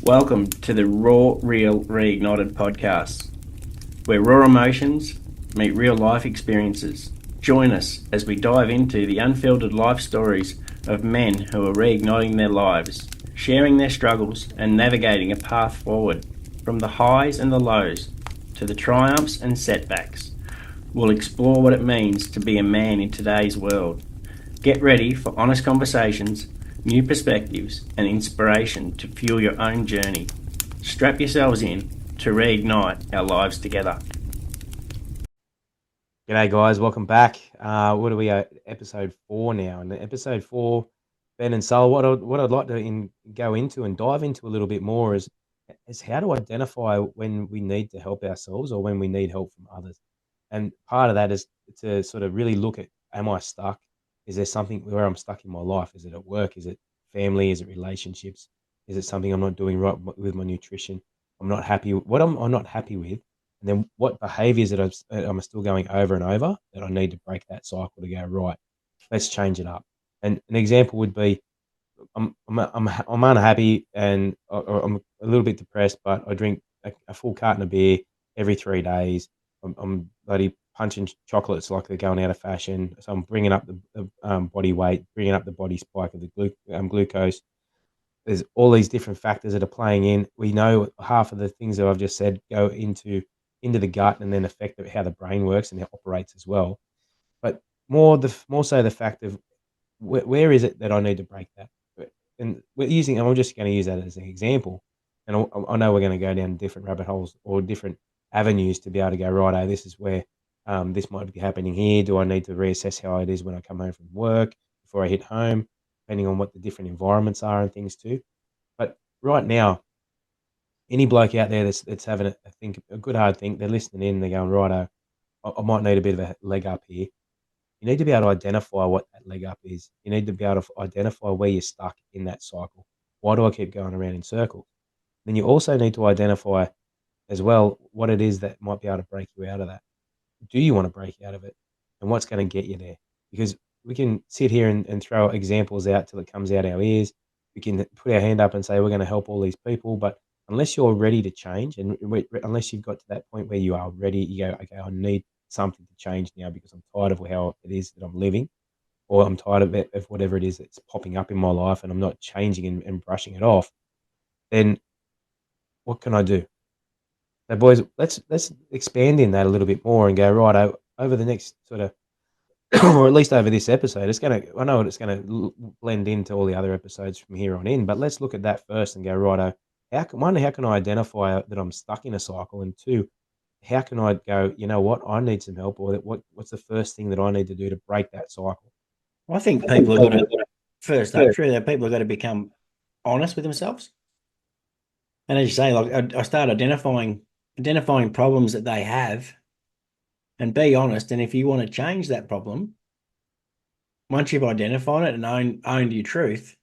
Welcome to the Raw, Real, Reignited podcast, where raw emotions meet real life experiences. Join us as we dive into the unfiltered life stories of men who are reigniting their lives, sharing their struggles and navigating a path forward. From the highs and the lows to the triumphs and setbacks, we'll explore what it means to be a man in today's world. Get ready for honest conversations, new perspectives and inspiration to fuel your own journey. Strap yourselves in to reignite our lives together. G'day guys, welcome back. What are we at? Episode 4 now. And episode 4, Ben and Sol, what I'd like to go into and dive into a little bit more is how to identify when we need to help ourselves or when we need help from others. And part of that is to sort of really look at, am I stuck? Is there something where I'm stuck in my life? Is it at work? Is it family? Is it relationships? Is it something I'm not doing right with my nutrition? I'm not happy. What am I not happy with? And then what behaviors that I'm still going over and over that I need to break that cycle to go, right, let's change it up. And an example would be I'm unhappy and I'm a little bit depressed, but I drink a full carton of beer every 3 days. I'm bloody punching chocolates like they're going out of fashion. So I'm bringing up the body weight, bringing up the body spike of the glucose. There's all these different factors that are playing in. We know half of the things that I've just said go into the gut and then affect how the brain works and how it operates as well. But more so the fact of where is it that I need to break that? And I'm just going to use that as an example. And I know we're going to go down different rabbit holes or different avenues to be able to go, right, this is where this might be happening here. Do I need to reassess how it is when I come home from work before I hit home, depending on what the different environments are and things too. But right now, any bloke out there that's having a good hard think, they're listening in, they're going, right, I might need a bit of a leg up here. You need to be able to identify what that leg up is. You need to be able to identify where you're stuck in that cycle. Why do I keep going around in circles? Then you also need to identify as well what it is that might be able to break you out of that. Do you want to break out of it? And what's going to get you there? Because we can sit here and throw examples out till it comes out our ears. We can put our hand up and say we're going to help all these people, but unless you're ready to change and unless you've got to that point where you are ready, you go, okay, I need something to change now because I'm tired of how it is that I'm living, or I'm tired of whatever it is that's popping up in my life and I'm not changing and brushing it off, then what can I do? So boys, let's expand in that a little bit more and go, right, over the next sort of or at least over this episode, I know it's gonna blend into all the other episodes from here on in, but let's look at that first and go, right, how can I identify that I'm stuck in a cycle? And two, how can I go, you know what, I need some help, or what's the first thing that I need to do to break that cycle? Well, I think people have got to, first up, people have got to become honest with themselves. And as you say, like I start identifying problems that they have and be honest. And if you want to change that problem, once you've identified it and owned your truth,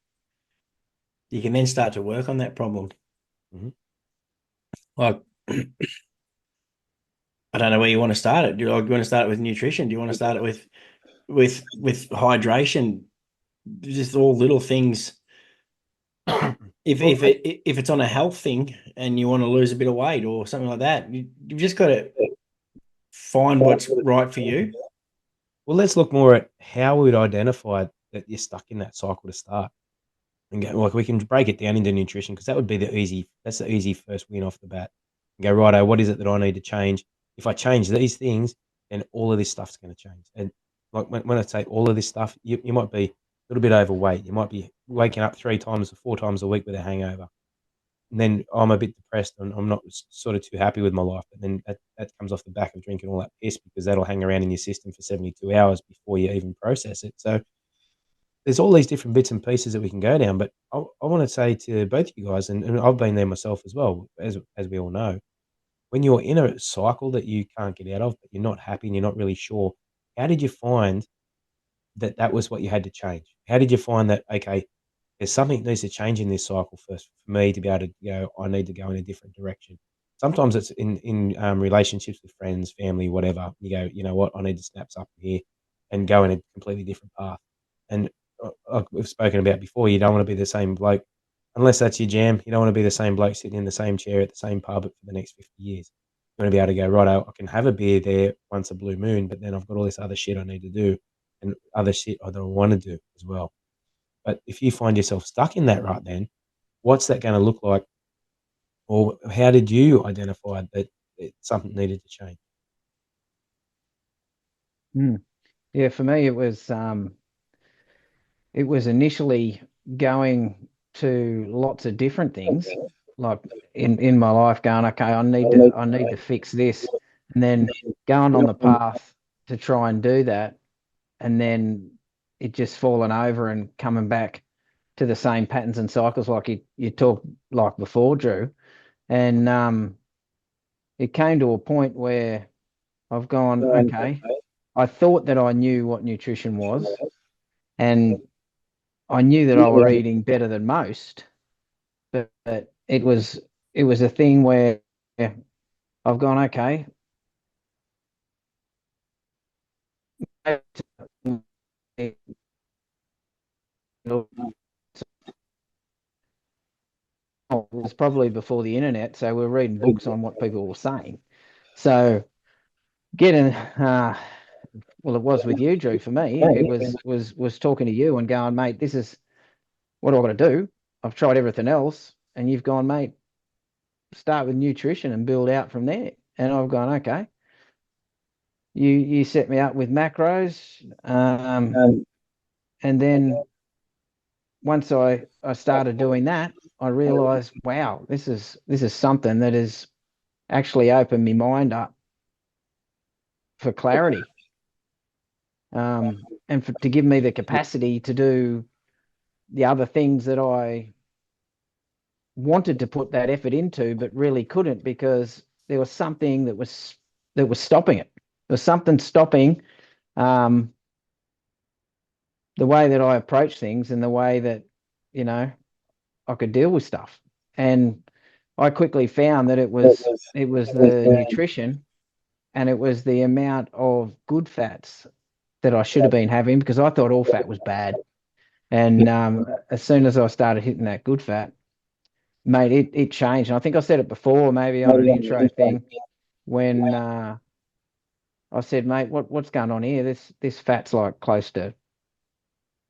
you can then start to work on that problem. Mm-hmm. Like, I don't know where you want to start it. Do you want to start it with nutrition? Do you want to start it with hydration? Just all little things. If it's on a health thing and you want to lose a bit of weight or something like that, you've just got to find what's right for you. Well, let's look more at how we would identify that you're stuck in that cycle to start. And go, like, we can break it down into nutrition because that's the easy first win off the bat. And go, righto, what is it that I need to change? If I change these things, then all of this stuff's going to change. And like when I say all of this stuff, you might be a little bit overweight. You might be waking up 3 times or 4 times a week with a hangover. And then I'm a bit depressed and I'm not sort of too happy with my life. But then that comes off the back of drinking all that piss because that'll hang around in your system for 72 hours before you even process it. So there's all these different bits and pieces that we can go down, but I want to say to both you guys, and I've been there myself as well, as we all know, when you're in a cycle that you can't get out of, but you're not happy and you're not really sure, how did you find that was what you had to change? How did you find that, okay, there's something that needs to change in this cycle first for me to be able to go, I need to go in a different direction. Sometimes it's in relationships with friends, family, whatever. You go, you know what, I need to snap something here and go in a completely different path. And like we've spoken about before, you don't want to be the same bloke unless that's your jam, you don't want to be the same bloke sitting in the same chair at the same pub for the next 50 years. You want to be able to go, right, I can have a beer there once a blue moon, but then I've got all this other shit I need to do and other shit I don't want to do as well. But if you find yourself stuck in that rut, then what's that going to look like? Or how did you identify that something needed to change? Yeah, for me it was initially going to lots of different things, like in my life, going, okay, I need to fix this, and then going on the path to try and do that, and then it just falling over and coming back to the same patterns and cycles like you talked like before, Drew. And it came to a point where I've gone, okay, I thought that I knew what nutrition was, and I knew that I were eating better than most, but it was a thing where I've gone, okay, it was probably before the internet, so we're reading books on what people were saying. So getting well, it was with you, Drew. For me, it was talking to you and going, mate, this is what do I got to do? I've tried everything else, and you've gone, mate, start with nutrition and build out from there. And I've gone, okay. You set me up with macros, and then once I started doing that, I realized, wow, this is something that has actually opened my mind up for clarity, and to give me the capacity to do the other things that I wanted to put that effort into, but really couldn't because there was something that was stopping it. There was something stopping um, the way that I approach things and the way that you know I could deal with stuff. And I quickly found that it was the nutrition and it was the amount of good fats that I should have been having because I thought all fat was bad. And as soon as I started hitting that good fat, mate, it changed. And I think I said it before, maybe on an intro thing, when I said, mate, what's going on here? This fat's like close to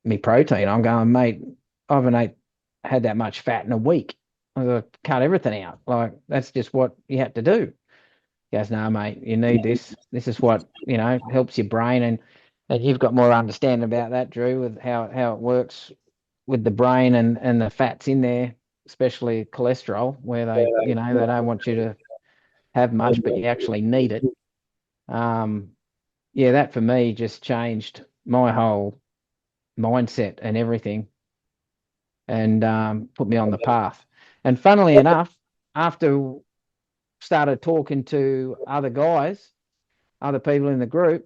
me protein. I'm going, mate, I haven't had that much fat in a week. I got to cut everything out. Like that's just what you had to do. He goes, no, mate, you need this. This is what, helps your brain and you've got more understanding about that, Drew, with how it works with the brain and the fats in there, especially cholesterol, where they don't want you to have much, but you actually need it. Um, yeah, that for me just changed my whole mindset and everything and put me on the path. And funnily enough, after started talking to other guys, other people in the group,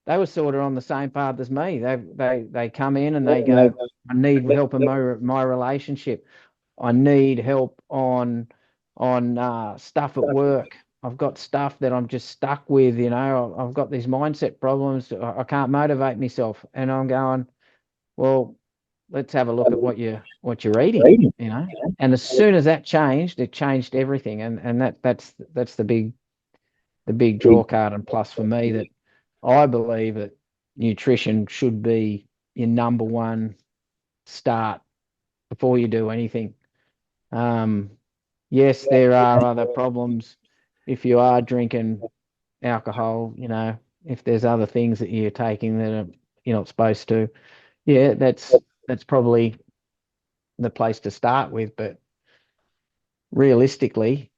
they were sort of on the same path as me. They come in and they go, I need help in my relationship. I need help on stuff at work. I've got stuff that I'm just stuck with, I've got these mindset problems. I can't motivate myself. And I'm going, well, let's have a look at what you're eating, And as soon as that changed, it changed everything. And that's the big draw card and plus for me that I believe that nutrition should be your number one start before you do anything. Um, yes, there are other problems if you are drinking alcohol, if there's other things that you're taking that you're not supposed to. Yeah, that's probably the place to start with. But realistically,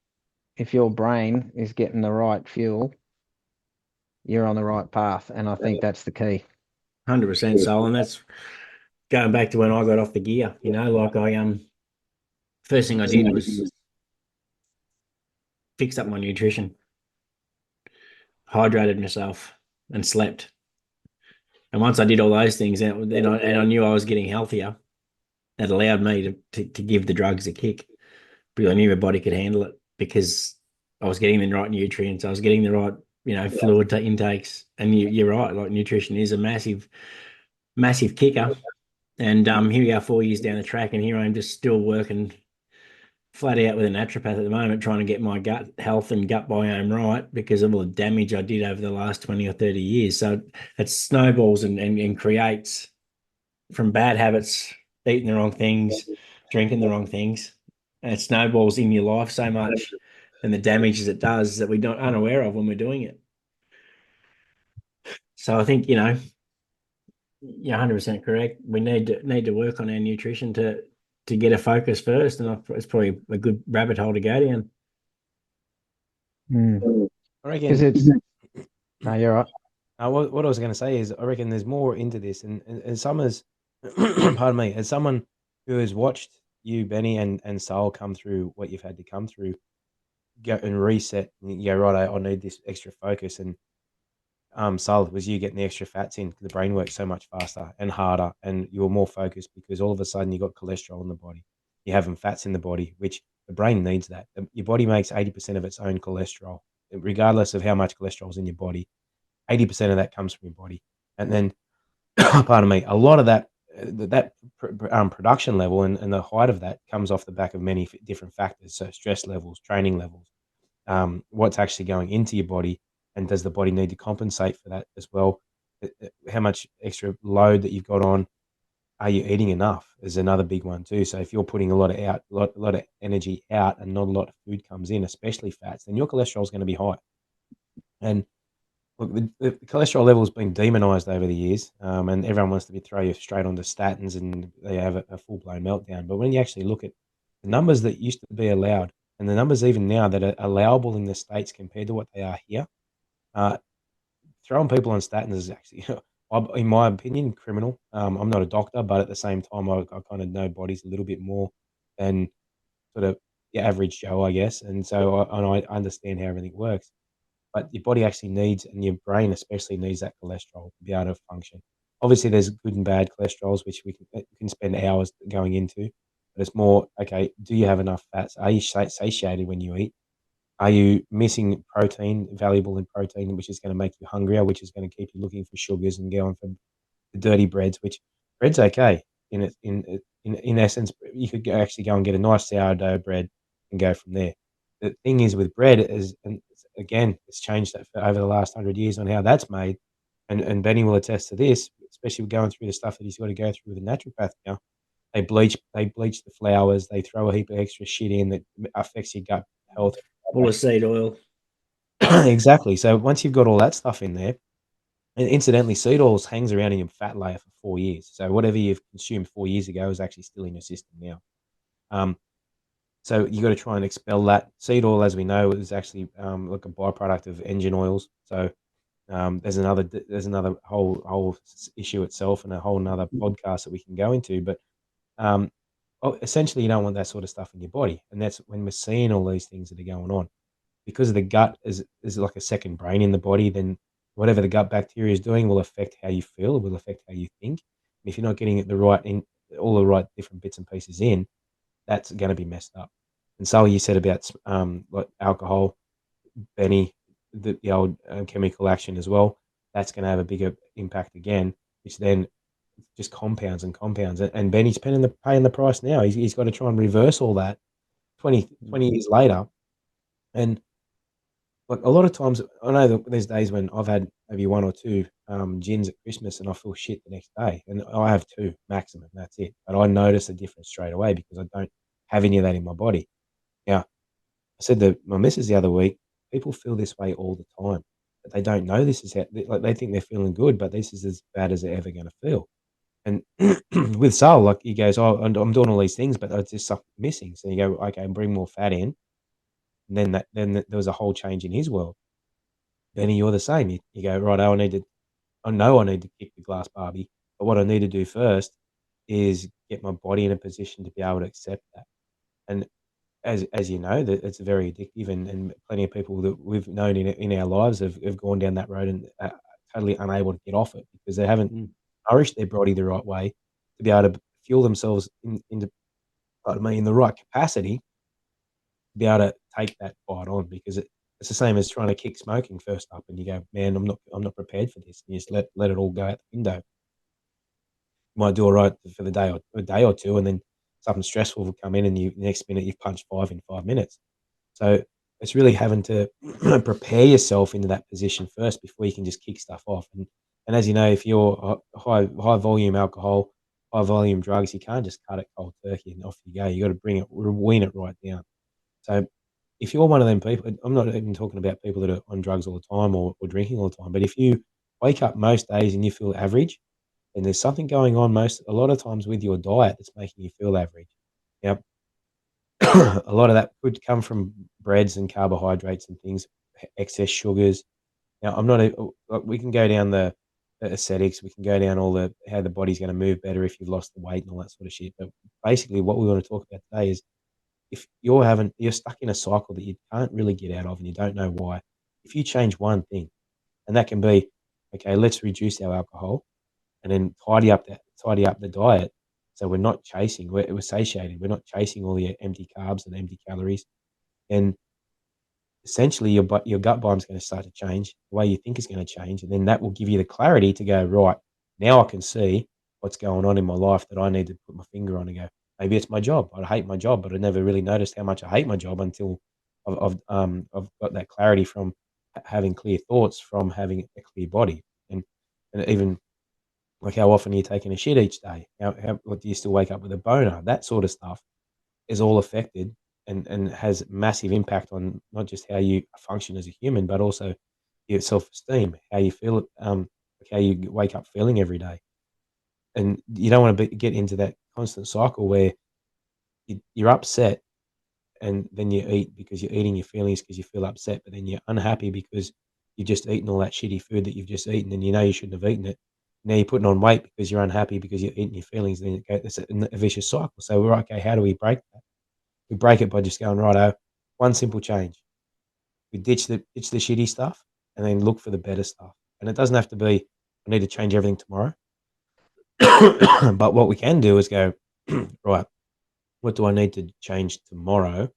if your brain is getting the right fuel, you're on the right path. And I think that's the key. 100% Sol, and that's going back to when I got off the gear. Like I first thing I did was fixed up my nutrition, hydrated myself, and slept. And once I did all those things, and I knew I was getting healthier, that allowed me to give the drugs a kick because I knew my body could handle it because I was getting the right nutrients, I was getting the right fluid intakes, and you're right, like nutrition is a massive massive kicker. And here we are 4 years down the track, and here I am just still working flat out with a naturopath at the moment, trying to get my gut health and gut biome right because of all the damage I did over the last 20 or 30 years. So it snowballs and creates from bad habits, eating the wrong things, drinking the wrong things. And it snowballs in your life so much, and the damages it does that we don't unaware of when we're doing it. So I think, you're 100% correct. We need to work on our nutrition to get a focus first, and it's probably a good rabbit hole to go down. I Because reckon. it's no, you're right. What I was going to say is, I reckon there's more into this, and some as, pardon me, as someone who has watched you, Benny, and Saul come through what you've had to come through, go and reset, and you go, right, I need this extra focus, and Saul, was you getting the extra fats in, the brain works so much faster and harder, and you're more focused because all of a sudden you got cholesterol in the body, you're having fats in the body, which the brain needs that. Your body makes 80% of its own cholesterol, regardless of how much cholesterol is in your body. 80% of that comes from your body. And then, pardon me, a lot of that production level and the height of that comes off the back of many different factors. So stress levels, training levels, what's actually going into your body, and does the body need to compensate for that as well? How much extra load that you've got on? Are you eating enough? Is another big one too. So if you're putting a lot of energy out and not a lot of food comes in, especially fats, then your cholesterol is going to be high. And look, the cholesterol level has been demonized over the years, and everyone wants to throw you straight onto statins, and they have a full-blown meltdown. But when you actually look at the numbers that used to be allowed, and the numbers even now that are allowable in the States compared to what they are here, uh, throwing people on statins is actually, in my opinion, criminal. I'm not a doctor, but at the same time, I kind of know bodies a little bit more than sort of the average Joe, I guess. And so I understand how everything works. But your body actually needs, and your brain especially needs, that cholesterol to be able to function. Obviously, there's good and bad cholesterols, which we can spend hours going into. But it's more, okay, do you have enough fats? Are you satiated when you eat? Are you missing protein, valuable in protein, which is going to make you hungrier, which is going to keep you looking for sugars and going for the dirty breads, which bread's okay. In essence, you could actually go and get a nice sourdough bread and go from there. The thing is with bread is, and again, it's changed over the last 100 years on how that's made. And Benny will attest to this, especially with going through the stuff that he's got to go through with a naturopath now. They bleach the flowers. They throw a heap of extra shit in that affects your gut health. Full of seed oil. Exactly. So once you've got all that stuff in there, and incidentally, seed oils hangs around in your fat layer for 4 years. So whatever you've consumed 4 years ago is actually still in your system now. So you got to try and expel that. Seed oil, as we know, is actually like a byproduct of engine oils. So there's another whole issue itself, and a whole another podcast that we can go into. But essentially, you don't want that sort of stuff in your body, and that's when we're seeing all these things that are going on. Because the gut is like a second brain in the body, then whatever the gut bacteria is doing will affect how you feel, it will affect how you think. And if you're not getting it all the right different bits and pieces in, that's going to be messed up. And so you said about like alcohol, Benny, the old chemical action as well. That's going to have a bigger impact again, which then just compounds and compounds. And Benny's paying the price now. He's got to try and reverse all that 20 years later. And like a lot of times, I know that there's days when I've had maybe one or two gins at Christmas and I feel shit the next day. And I have two maximum, that's it. But I notice a difference straight away because I don't have any of that in my body. Now, I said to my missus the other week, people feel this way all the time, but they don't know this is how, like they think they're feeling good, but this is as bad as they're ever going to feel. And with Sal, like he goes, oh, I'm doing all these things, but there's just something missing. So you go, okay, bring more fat in. And then there was a whole change in his world. Benny, you're the same. You go, right, I know I need to kick the glass Barbie, but what I need to do first is get my body in a position to be able to accept that. And as you know, that it's very addictive, and plenty of people that we've known in our lives have gone down that road and are totally unable to get off it because they haven't nourished their body the right way to be able to fuel themselves into, pardon me, in the right capacity to be able to take that bite on, because it's the same as trying to kick smoking first up, and you go, man, I'm not prepared for this. And you just let it all go out the window. might do all right for the day or a day or two, and then something stressful will come in, and you next minute you've punched 5 in 5 minutes. So it's really having to prepare yourself into that position first before you can just kick stuff off. And as you know, if you're high volume alcohol, high volume drugs, you can't just cut it cold turkey and off you go. You got to wean it right down. So if you're one of them people, I'm not even talking about people that are on drugs all the time or drinking all the time, but if you wake up most days and you feel average, then there's something going on a lot of times with your diet that's making you feel average. Now, a lot of that could come from breads and carbohydrates and things, excess sugars. Now, I'm not. We can go down the aesthetics. We can go down all the how the body's going to move better if you've lost the weight and all that sort of shit. But basically, what we want to talk about today is if you're stuck in a cycle that you can't really get out of and you don't know why. If you change one thing, and that can be, okay, let's reduce our alcohol, and then tidy up the diet. So we're not chasing. We're satiated. We're not chasing all the empty carbs and empty calories. And essentially, your gut biome is going to start to change. The way you think is going to change, and then that will give you the clarity to go right. Now I can see what's going on in my life that I need to put my finger on and go. Maybe it's my job. I hate my job, but I never really noticed how much I hate my job until I've got that clarity from having clear thoughts, from having a clear body, and even like how often are you taking a shit each day? What do you still wake up with a boner? That sort of stuff is all affected and has massive impact on not just how you function as a human, but also your self-esteem, how you feel, like how you wake up feeling every day. And you don't want to get into that constant cycle where you're upset and then you eat because you're eating your feelings because you feel upset, but then you're unhappy because you've just eaten all that shitty food that you've just eaten and you know you shouldn't have eaten it. Now you're putting on weight because you're unhappy because you're eating your feelings. Then it's a vicious cycle. So we're okay. How do we break that? We break it by just going right. One simple change. We ditch the shitty stuff and then look for the better stuff. And it doesn't have to be I need to change everything tomorrow. But what we can do is go right. What do I need to change tomorrow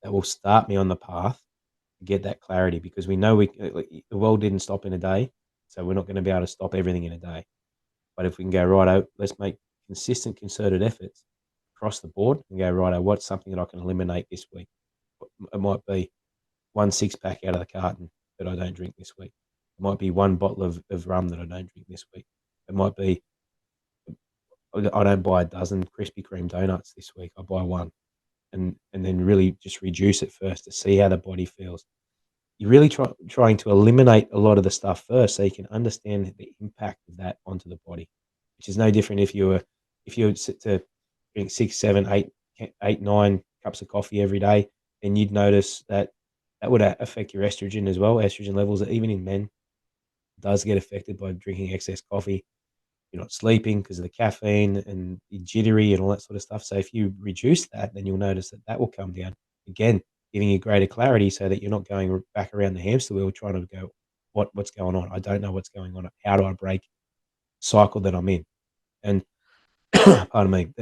that will start me on the path to get that clarity? Because we know the world didn't stop in a day, so we're not going to be able to stop everything in a day. But if we can go right, let's make consistent, concerted efforts across the board and go right. What's something that I can eliminate this week? It might be one six pack out of the carton that I don't drink this week. It might be one bottle of rum that I don't drink this week. It might be I don't buy a dozen Krispy Kreme donuts this week. I buy one, and then really just reduce it first to see how the body feels. You're really trying to eliminate a lot of the stuff first, so you can understand the impact of that onto the body, which is no different if you were to drink 6, 7, 8, 9 cups of coffee every day, then you'd notice that that would affect your estrogen as well. Estrogen levels, even in men, does get affected by drinking excess coffee. You're not sleeping because of the caffeine and you're jittery and all that sort of stuff. So if you reduce that, then you'll notice that that will come down again, giving you greater clarity so that you're not going back around the hamster wheel trying to go, what's going on? I don't know what's going on. How do I break the cycle that I'm in? And pardon me,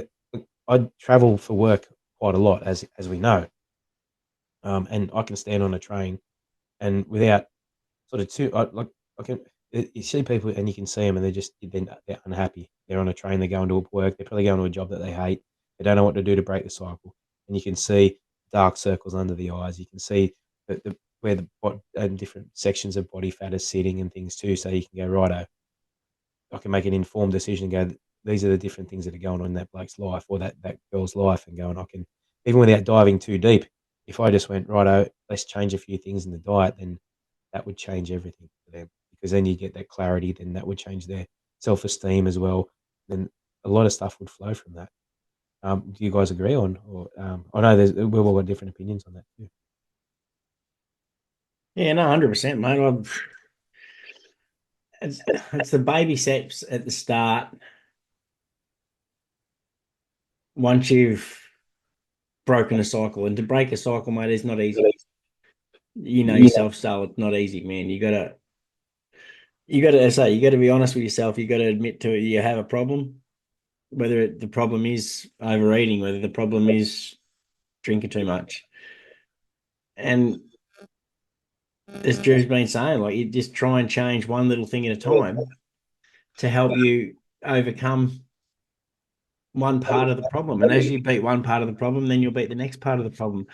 I travel for work quite a lot, as we know, and I can stand on a train and without sort of I can you see people and you can see them and they're unhappy. They're on a train, they're going to work, they're probably going to a job that they hate. They don't know what to do to break the cycle, and you can see dark circles under the eyes. You can see where different sections of body fat is sitting and things too. So you can go right. I can make an informed decision and go, these are the different things that are going on in that bloke's life or that girl's life, and going, I can, even without diving too deep, if I just went, righto, let's change a few things in the diet, then that would change everything for them, because then you get that clarity, then that would change their self-esteem as well. Then a lot of stuff would flow from that. Do you guys agree on, or I know we've all got different opinions on that too. Yeah, no, 100%, mate. It's the baby steps at the start. Once you've broken a cycle, and to break a cycle, mate, is not easy. You know yourself, so it's not easy, man. You gotta be honest with yourself. You got to admit to it. You have a problem, whether the problem is overeating, whether the problem is drinking too much, and as Drew's been saying, like, you just try and change one little thing at a time to help you overcome one part of the problem. And as you beat one part of the problem, then you'll beat the next part of the problem.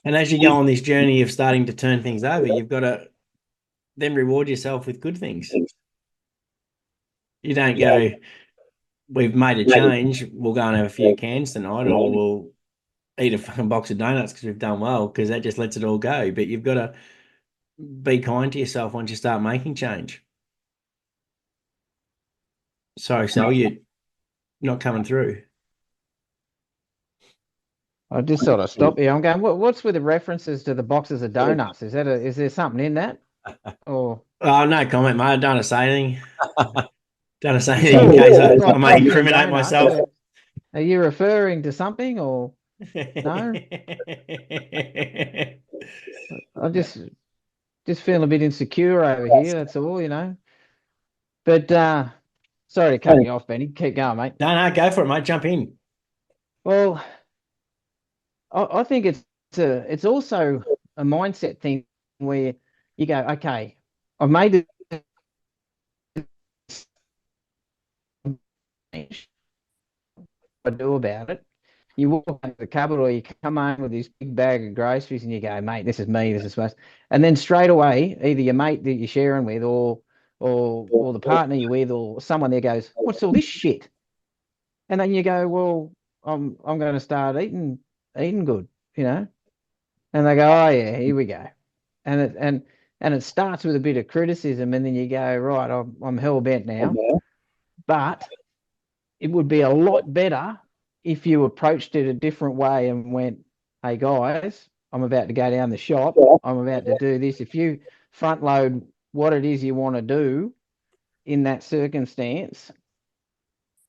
And as you go on this journey of starting to turn things over, you've got to then reward yourself with good things. You don't go, we've made a change, we'll go and have a few cans tonight, or we'll eat a fucking box of donuts because we've done well, because that just lets it all go. But you've got to be kind to yourself once you start making change. Sorry, Sal, you're not coming through. I just sort of stop here. I'm going, what's with the references to the boxes of donuts? Is there something in that? Or Oh, no comment, mate. I don't want to say anything. Don't want to say you anything said in case I, it's I like may coffee and incriminate donuts. myself. Are you referring to something or no? I just feel a bit insecure over here. That's all, you know. But sorry to cut you off, Benny. Keep going, mate. No, go for it, mate. Jump in. Well, I think it's also a mindset thing where you go, okay, I've made the change. What do I do about it? You walk into the cupboard or you come home with this big bag of groceries and you go, mate, this is me, this is supposed. And then straight away, either your mate that you're sharing with or the partner you're with or someone there goes, what's all this shit? And then you go, well, I'm going to start eating good, you know. And they go, oh yeah, here we go. And it starts with a bit of criticism, and then you go, right, I'm hell bent now. But it would be a lot better if you approached it a different way and went, hey guys, I'm about to go down the shop. I'm about to do this. If you front load what it is you want to do in that circumstance,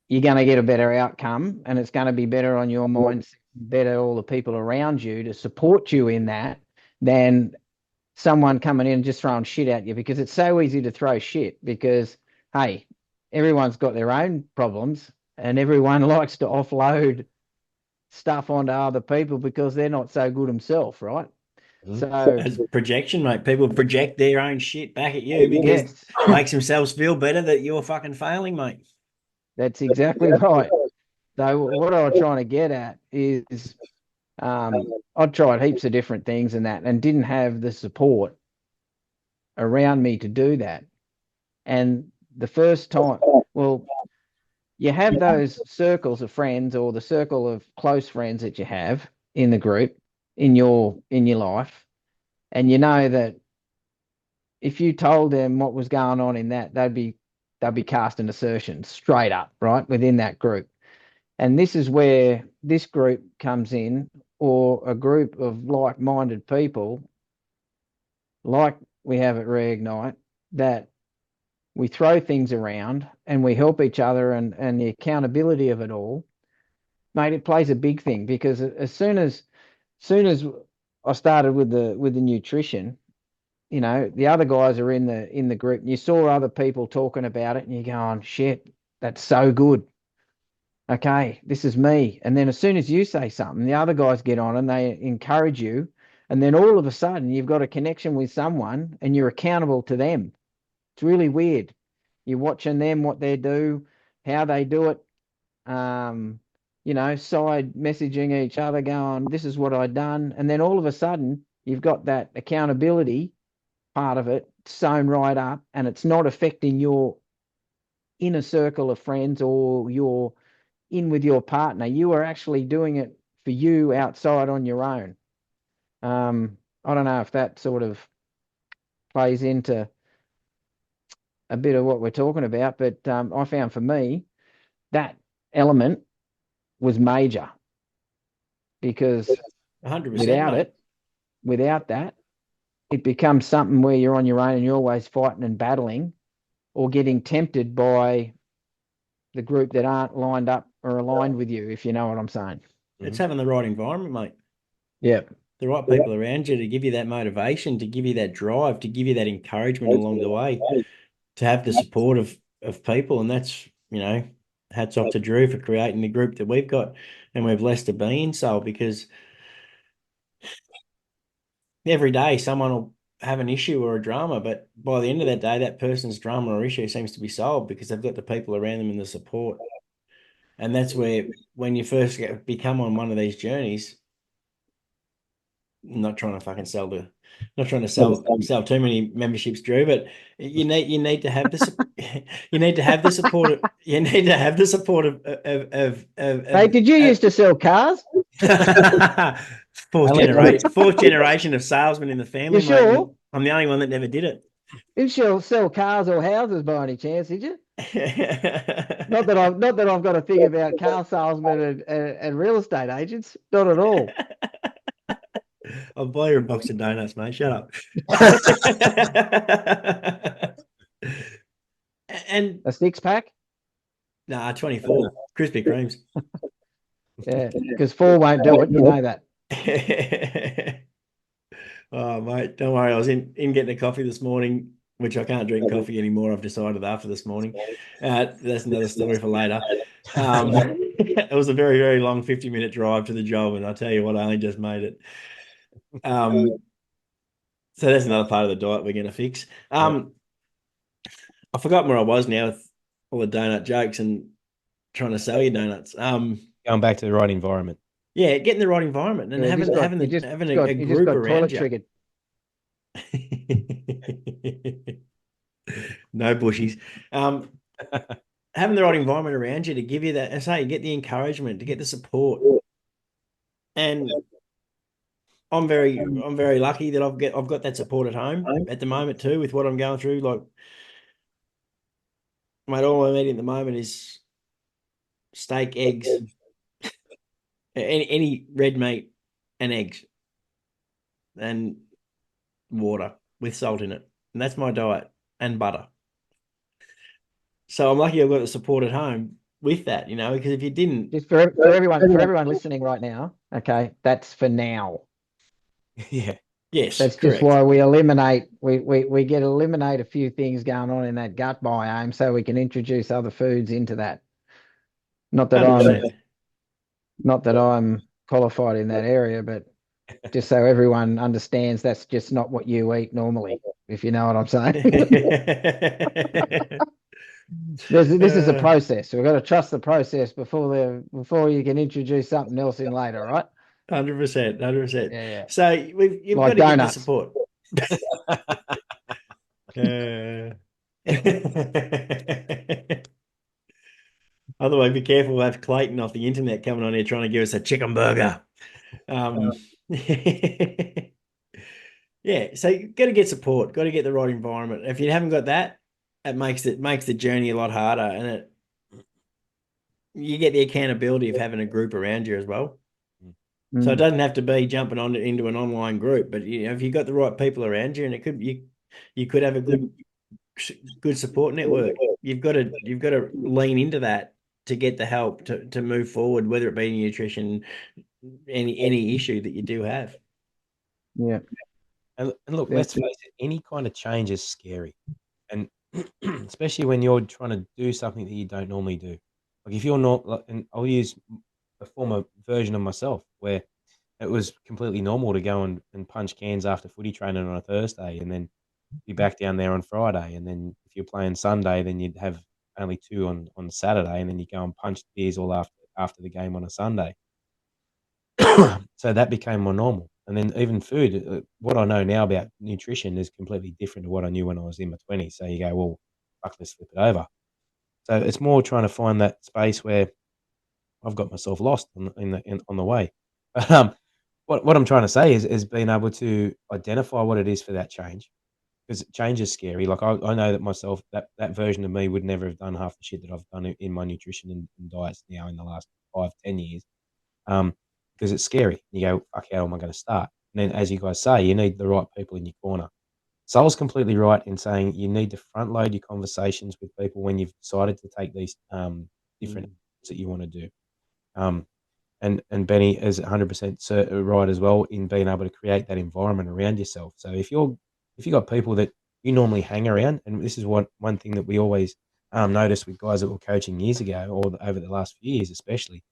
you're going to get a better outcome, and it's going to be better on your mind, better all the people around you to support you in that than someone coming in and just throwing shit at you, because it's so easy to throw shit because, hey, everyone's got their own problems and everyone likes to offload stuff onto other people because they're not so good themselves, right? So As projection, mate. People project their own shit back at you because yes, it makes themselves feel better that you're fucking failing, mate. that's exactly right. So what I was trying to get at is I tried heaps of different things and that and didn't have the support around me to do that. And the first time, well, you have those circles of friends or the circle of close friends that you have in the group in your life, and you know that if you told them what was going on in that, they'd be casting assertions straight up, right, within that group. And this is where this group comes in, or a group of like-minded people like we have at Reignite, that we throw things around and we help each other, and the accountability of it all, mate, it plays a big thing, because as soon as I started with the nutrition, you know, the other guys are in the group and you saw other people talking about it and you're going, shit, that's so good. Okay, this is me. And then as soon as you say something, the other guys get on and they encourage you. And then all of a sudden you've got a connection with someone and you're accountable to them. It's really weird. You're watching them, what they do, how they do it. Side messaging each other, going, this is what I've done. And then all of a sudden, you've got that accountability part of it sewn right up, and it's not affecting your inner circle of friends or your in with your partner. You are actually doing it for you outside on your own. I don't know if that sort of plays into a bit of what we're talking about, but I found for me that element was major, because 100%, mate. without that, it becomes something where you're on your own and you're always fighting and battling or getting tempted by the group that aren't lined up or aligned with you, if you know what I'm saying. It's having the right environment, mate. Yeah. The right people around you to give you that motivation, to give you that drive, to give you that encouragement along the way, to have the support of people. And that's, hats off to Drew for creating the group that we've got and we're blessed to be in, so because every day someone will have an issue or a drama, but by the end of that day, that person's drama or issue seems to be solved because they've got the people around them and the support. And that's where, when you first become on one of these journeys, not trying to fucking not trying to sell too many memberships, Drew, but you need to have the you need to have the support of, you need to have the support Hey, did you used to sell cars? fourth generation of salesmen in the family, You mate. sure? I'm the only one that never did it. Didn't you sell cars or houses by any chance, did you? Not that I've got a thing about car salesmen and real estate agents. Not at all. I'll buy you a box of donuts, mate. Shut up. And A 6-pack? nah, 24 Krispy Kremes. Yeah, because 4 won't do it. You know that. Oh, mate, don't worry. I was in getting a coffee this morning, which I can't drink coffee anymore. I've decided after this morning. That's another story for later. It was a very, very long 50-minute drive to the job, and I tell you what, I only just made it. So that's another part of the diet we're going to fix. I've forgotten where I was now with all the donut jokes and trying to sell you donuts. Going back to the right environment. Yeah, getting the right environment and having a group around toilet you. triggered. No bushies. Having the right environment around you to give you that, and say, get the encouragement, to get the support. And I'm very lucky that I've got that support at home at the moment too, with what I'm going through. Like, mate, all I'm eating at the moment is steak, eggs, any red meat, and eggs, and water with salt in it, and that's my diet, and butter. So I'm lucky I've got the support at home with that, because if you didn't, Just for everyone listening right now, okay, that's for now. Yeah. Yes, that's correct. Just why we eliminate a few things going on in that gut biome, so we can introduce other foods into that. Not that 100%. I'm qualified in that area, but just so everyone understands, that's just not what you eat normally, if you know what I'm saying. This is a process. So we've got to trust the process before you can introduce something else in later, right? 100%, 100%. Yeah. So you've Like got to donuts. get the support. Otherwise, be careful. We'll have Clayton off the internet coming on here trying to give us a chicken burger. Yeah, so you've got to get support, got to get the right environment. If you haven't got that, it makes the journey a lot harder, and you get the accountability of having a group around you as well. So it doesn't have to be jumping into an online group, but if you've got the right people around you, and you could have a good support network. You've got to lean into that to get the help to move forward, whether it be nutrition, any issue that you do have. Yeah. And look, let's face it, any kind of change is scary. And especially when you're trying to do something that you don't normally do. Like if you're not, and I'll use a former version of myself where it was completely normal to go and punch cans after footy training on a Thursday and then be back down there on Friday. And then if you're playing Sunday, then you'd have only 2 on Saturday, and then you go and punch beers all after the game on a Sunday. So that became more normal. And then even food, what I know now about nutrition is completely different to what I knew when I was in my 20s. So you go, well, fuck, let's flip it over. So it's more trying to find that space where I've got myself lost on the way. But what I'm trying to say is being able to identify what it is for that change, because change is scary. Like I know that myself, that version of me would never have done half the shit that I've done in my nutrition and diets now in the last 5-10 years. Because it's scary. You go, fuck, how am I going to start? And then, as you guys say, you need the right people in your corner. Sol's completely right in saying you need to front load your conversations with people when you've decided to take these different that you want to do. And Benny is 100% right as well in being able to create that environment around yourself. So if you've got people that you normally hang around, and this is one thing that we always noticed with guys that were coaching years ago or over the last few years, especially,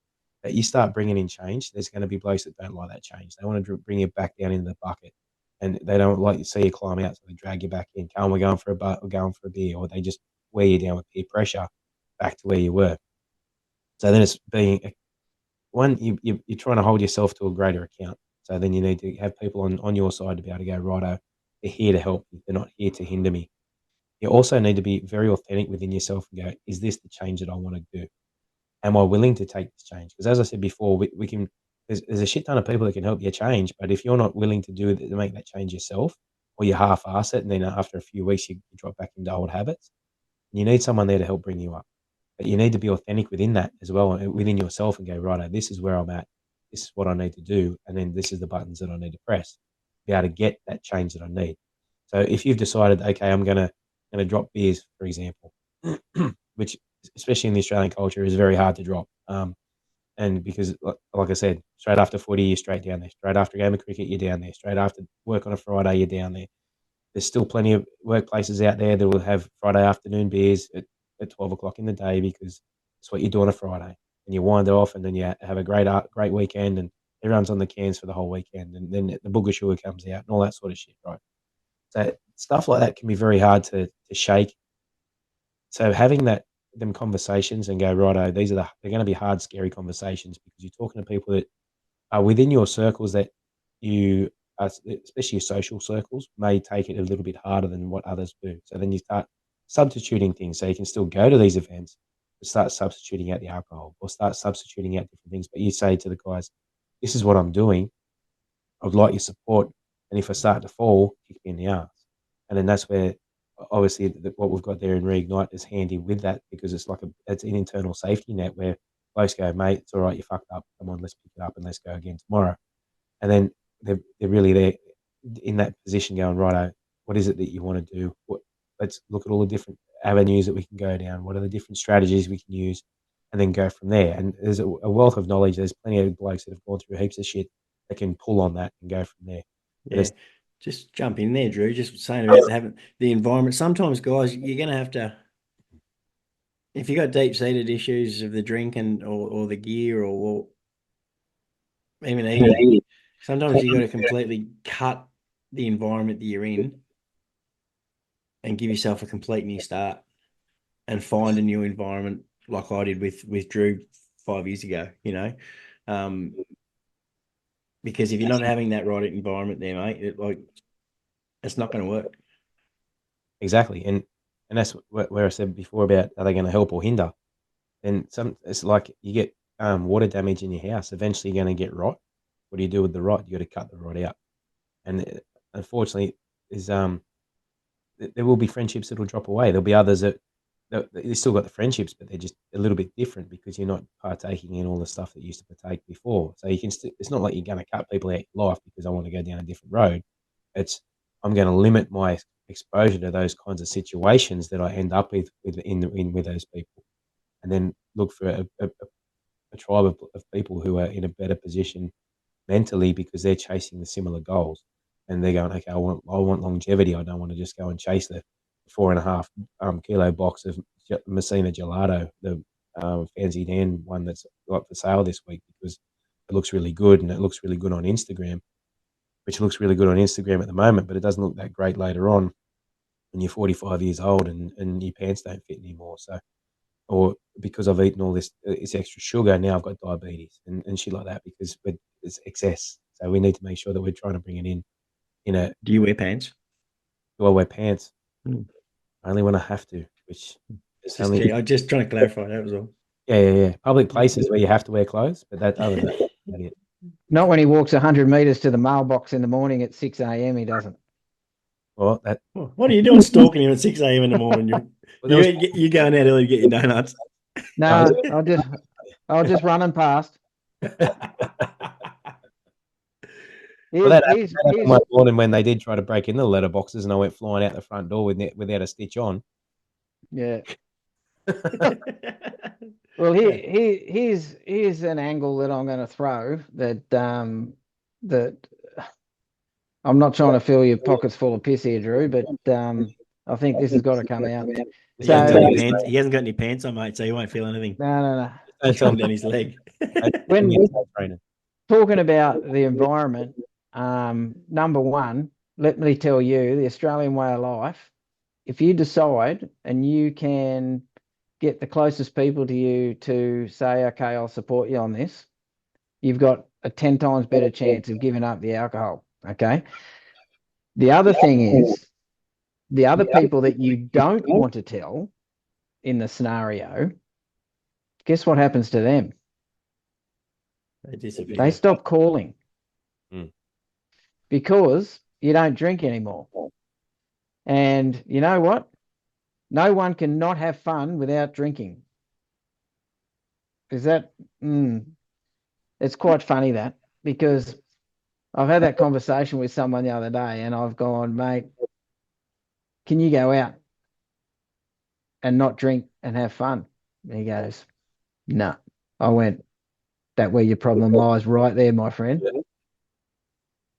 that you start bringing in change, there's going to be blokes that don't like that change. They want to bring you back down into the bucket, and they don't like to see you climb out, so they drag you back in. We're going for a beer, or they just wear you down with peer pressure back to where you were. So then it's being one, you're trying to hold yourself to a greater account. So then you need to have people on your side to be able to go, righto, they're here to help me. They're not here to hinder me. You also need to be very authentic within yourself and go, is this the change that I want to do? Am I willing to take this change? Because as I said before, we can, there's a shit ton of people that can help you change. But if you're not willing to do it, to make that change yourself, or you half-ass it, and then after a few weeks, you drop back into old habits, you need someone there to help bring you up. But you need to be authentic within that as well, within yourself, and go, right, this is where I'm at. This is what I need to do. And then this is the buttons that I need to press to be able to get that change that I need. So if you've decided, okay, I'm gonna drop beers, for example, which especially in the Australian culture is very hard to drop. And because, like I said, straight after footy, you're straight down there. Straight after a game of cricket, you're down there. Straight after work on a Friday, you're down there. There's still plenty of workplaces out there that will have Friday afternoon beers at 12 o'clock in the day because it's what you do on a Friday. And you wind it off, and then you have a great weekend, and everyone's on the cans for the whole weekend. And then the booger sugar comes out and all that sort of shit, right? So stuff like that can be very hard to shake. So having them conversations and go, righto, they're going to be hard, scary conversations because you're talking to people that are within your circles that you, especially your social circles, may take it a little bit harder than what others do. So then you start substituting things. So you can still go to these events, but start substituting out the alcohol or start substituting out different things. But you say to the guys, this is what I'm doing. I'd like your support. And if I start to fall, kick me in the ass. And then that's where obviously what we've got there in Reignite is handy with that because it's an internal safety net where folks go, mate, it's all right, you fucked up. Come on, let's pick it up and let's go again tomorrow. And then they're really there in that position going, righto, what is it that you want to do? Let's look at all the different avenues that we can go down. What are the different strategies we can use? And then go from there. And there's a wealth of knowledge. There's plenty of blokes that have gone through heaps of shit that can pull on that and go from there. Yeah. Just jump in there, Drew. Just saying about having the environment. Sometimes, guys, you're going to have to, if you've got deep-seated issues of the drink or the gear or even eating, sometimes you got to completely cut the environment that you're in and give yourself a complete new start and find a new environment like I did with Drew 5 years ago, because if you're not having that right environment there, mate, it's not going to work. Exactly. And that's where I said before about are they going to help or hinder? And it's like you get water damage in your house. Eventually, you're going to get rot. What do you do with the rot? You got to cut the rot out. And unfortunately, there will be friendships that will drop away. There'll be others that they still got the friendships, but they're just a little bit different because you're not partaking in all the stuff that you used to partake before. So you can. It's not like you're going to cut people out of your life because I want to go down a different road. It's I'm going to limit my exposure to those kinds of situations that I end up with those people, and then look for a tribe of people who are in a better position mentally because they're chasing the similar goals, and they're going, okay, I want longevity. I don't want to just go and chase the 4.5 kilo box of Messina gelato, the Fancy Dan one that's got for sale this week because it looks really good and it looks really good on Instagram, which looks really good on Instagram at the moment, but it doesn't look that great later on when you're 45 years old and your pants don't fit anymore. So, or because I've eaten all this extra sugar, now I've got diabetes and shit like that because it's excess. So we need to make sure that we're trying to bring it in a. Do you wear pants? Do I wear pants? Only when I have to, which is only. I'm just trying to clarify. That was all. Yeah. Public places where you have to wear clothes, but that other than that, not when he walks 100 meters to the mailbox in the morning at 6 a.m. He doesn't. Well, what are you doing stalking him at 6 a.m. in the morning? You're going out early to get your donuts. No, I'll just run and past. Well, that happened one morning when they did try to break into the letterboxes, and I went flying out the front door without a stitch on. Yeah. Well, here's an angle that I'm going to throw that I'm not trying to fill your pockets full of piss here, Drew, but I think this has got to come out. He hasn't got any pants on, mate, so he won't feel anything. No. It's coming down his leg. When talking about the environment, number one, let me tell you, the Australian way of life, if you decide and you can get the closest people to you to say, okay, I'll support you on this, you've got a 10 times better chance of giving up the alcohol. Okay. The other thing is the other people that you don't want to tell in the scenario, guess what happens to them? They disappear. They stop calling because you don't drink anymore. And you know what? No one can not have fun without drinking. Is that? It's quite funny that, because I've had that conversation with someone the other day and I've gone, mate, can you go out and not drink and have fun? And he goes, no. I went, that where your problem lies right there, my friend.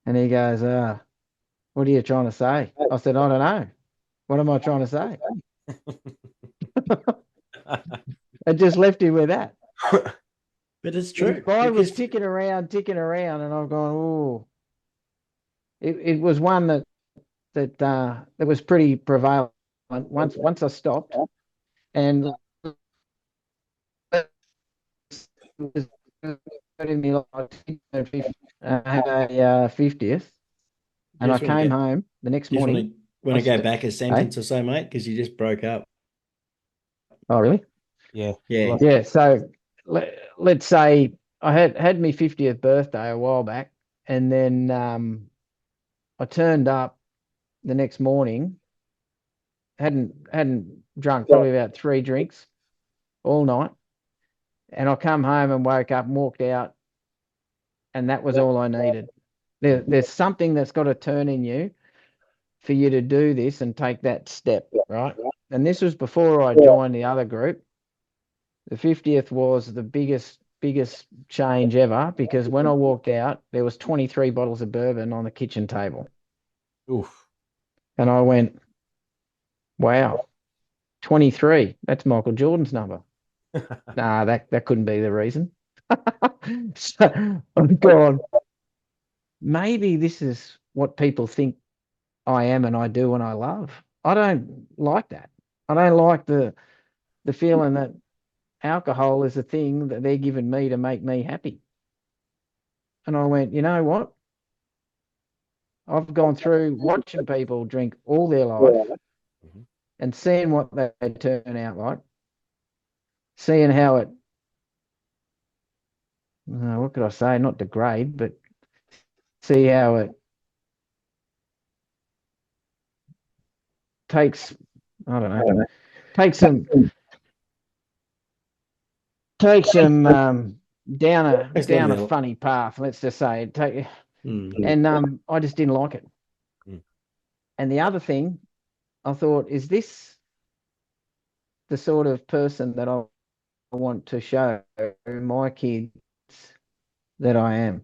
And he goes, what are you trying to say? I said, I don't know. What am I trying to say? I just left him with that. But it's true. His mind was ticking around, and I've gone, oh. It was one that was pretty prevalent once I stopped, and in me like had a 50th, and I came home the next morning. Want to go back a sentence or so, mate, because you just broke up. Oh, really? Yeah. Yeah. So let's say I had my 50th birthday a while back, and then I turned up the next morning, hadn't drunk probably about 3 drinks all night, and I come home and woke up and walked out, and that was all I needed. There's something that's got to turn in you for you to do this and take that step, right? And this was before I joined the other group. The 50th was the biggest change ever, because when I walked out, there was 23 bottles of bourbon on the kitchen table. Oof. And I went, wow, 23. That's Michael Jordan's number. Nah, that couldn't be the reason. So I've gone, maybe this is what people think I am and I do and I love. I don't like that. I don't like the feeling that alcohol is a thing that they're giving me to make me happy. And I went, you know what? I've gone through watching people drink all their life and seeing what they turn out like, seeing how it, what could I say? Not degrade, but see how it takes, I don't know, takes them down a funny path, let's just say. And I just didn't like it. And the other thing, I thought, is this the sort of person that I want to show my kids that I am?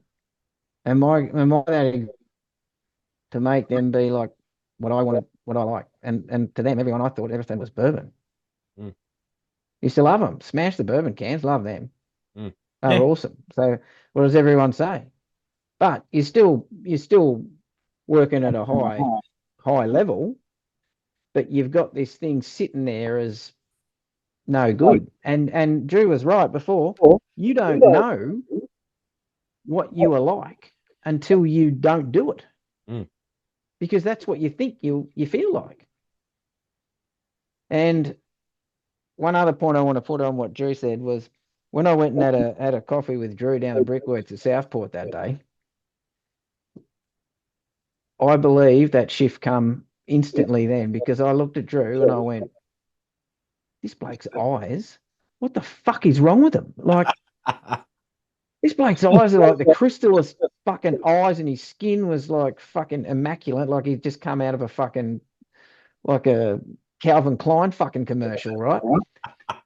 Am I that to make them be like what I wanted, what I like? And to them, everyone, I thought everything was bourbon. Used to love them, smash the bourbon cans, love them. They're awesome. So what does everyone say? But you're still working at a high level, but you've got this thing sitting there as no good. And Drew was right before. You don't know what you are like until you don't do it, because that's what you think you feel like. And one other point I want to put on what Drew said was, when I went and had a coffee with Drew down the Brickworks at Southport that day, I believe that shift come instantly then, because I looked at Drew and I went, this bloke's eyes, what the fuck is wrong with him? Like, this bloke's eyes are like the crystalline fucking eyes, and his skin was like fucking immaculate, like he'd just come out of a fucking, like a Calvin Klein fucking commercial, right?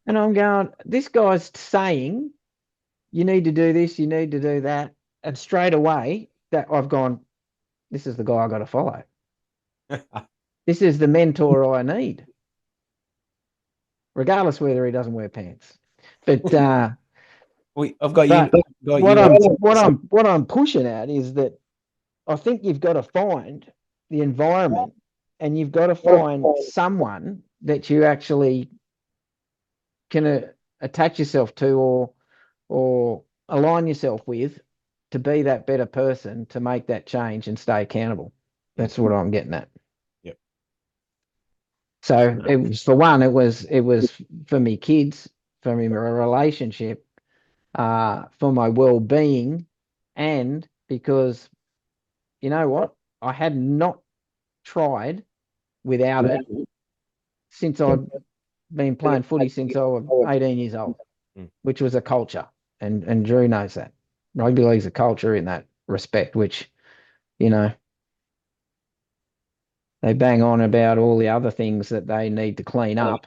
And I'm going, this guy's saying, you need to do this, you need to do that. And straight away, that I've gone, this is the guy I got to follow. This is the mentor I need, regardless whether he doesn't wear pants. But I've got you. What I'm pushing at is that I think you've got to find the environment, and you've got to find someone that you actually can attach yourself to or align yourself with to be that better person, to make that change and stay accountable. That's what I'm getting at. Yep. So it was, for one, it was for me kids, for me my relationship, for my well-being, and because you know what, I had not tried without it since I'd been playing footy since I was 18 years old, which was a culture, and Drew knows that rugby league's a culture in that respect, which you know they bang on about all the other things that they need to clean up.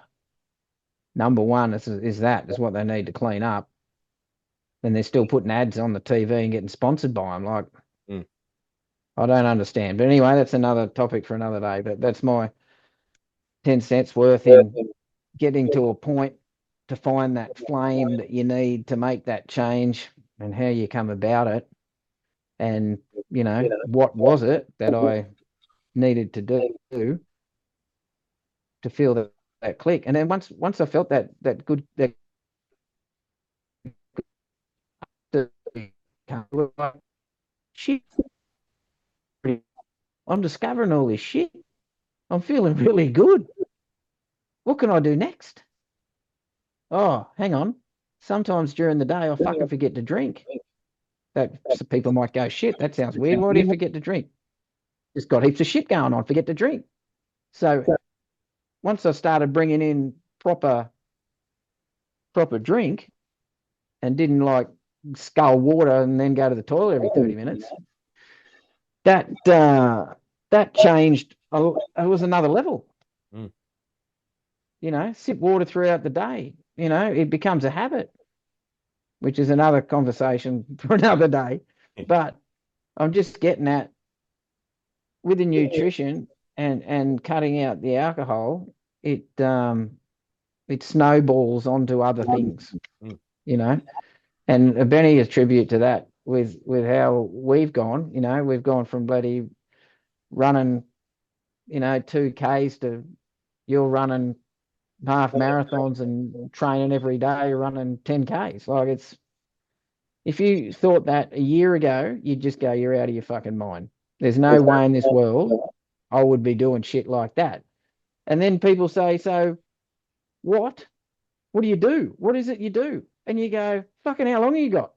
Number one is what they need to clean up. And they're still putting ads on the TV and getting sponsored by them. Like, I don't understand. But anyway, that's another topic for another day. But that's my 10 cents worth in getting to a point to find that flame that you need to make that change and how you come about it. And, what was it that I needed to do to feel that click? And then once I felt that good, that shit, I'm discovering all this shit. I'm feeling really good. What can I do next? Oh, hang on. Sometimes during the day, I fucking forget to drink. That so people might go, shit, that sounds weird. Why do you forget to drink? Just got heaps of shit going on. Forget to drink. So once I started bringing in proper drink and didn't like scull water and then go to the toilet every 30 minutes, that changed. It was another level. Sip water throughout the day. It becomes a habit, which is another conversation for another day. But I'm just getting at, with the nutrition and cutting out the alcohol, it snowballs onto other things, And Benny attribute to that with how we've gone. We've gone from bloody running, 2Ks to you're running half marathons and training every day, running 10Ks. Like, if you thought that a year ago, you'd just go, you're out of your fucking mind. There's no way in this world I would be doing shit like that. And then people say, so what? What do you do? What is it you do? And you go, fucking, how long have you got?